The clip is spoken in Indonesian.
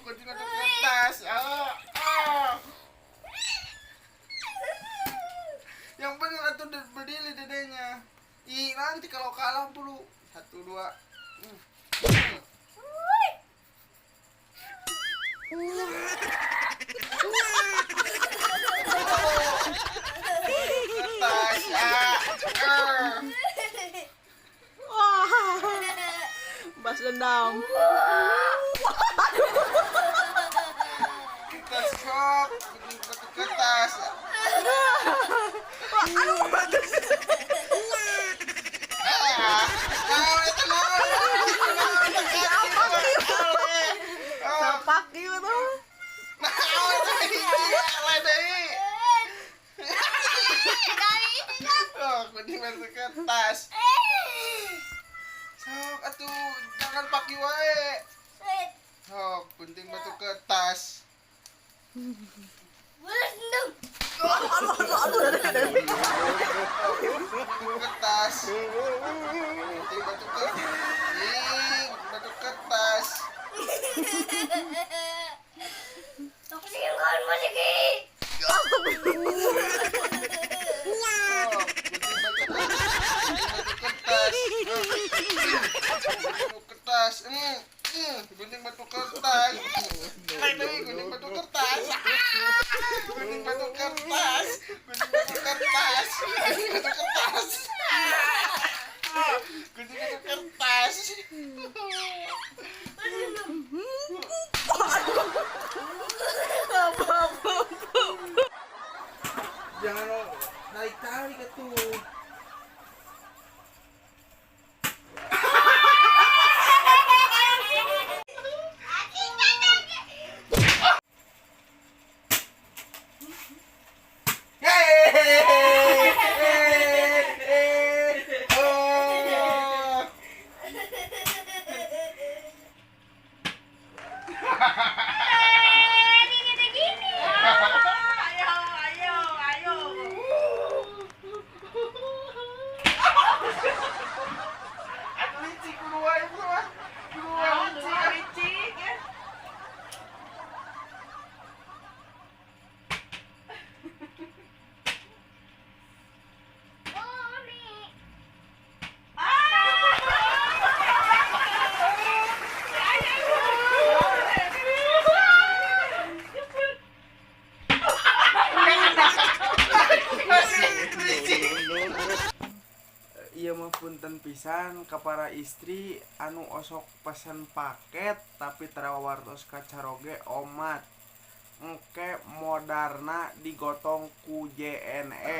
kunci batu kertas. Yang bener atuh berdiri dedenya. Ih, nanti kalau kalah dulu. 1, 2. Kertas. Bas dendam. Kertas sok. Batu kertas. Aduh, batu. Sapak gitu. Kuning batu kertas. Sok atuh jangan pakai wae. Sok gunting batu kertas. Kertas. Gunting batu kertas. Batu kertas. Kertas, gunting batu kertas, gunting batu kertas, gunting batu kertas, gunting batu kertas, gunting batu kertas, gunting batu kertas. Jangan tarik-tarik itu. Iya mah punten pisan ka para istri anu osok pesan paket tapi terawartos kacaroge omat engke modarna digotong ku JNE.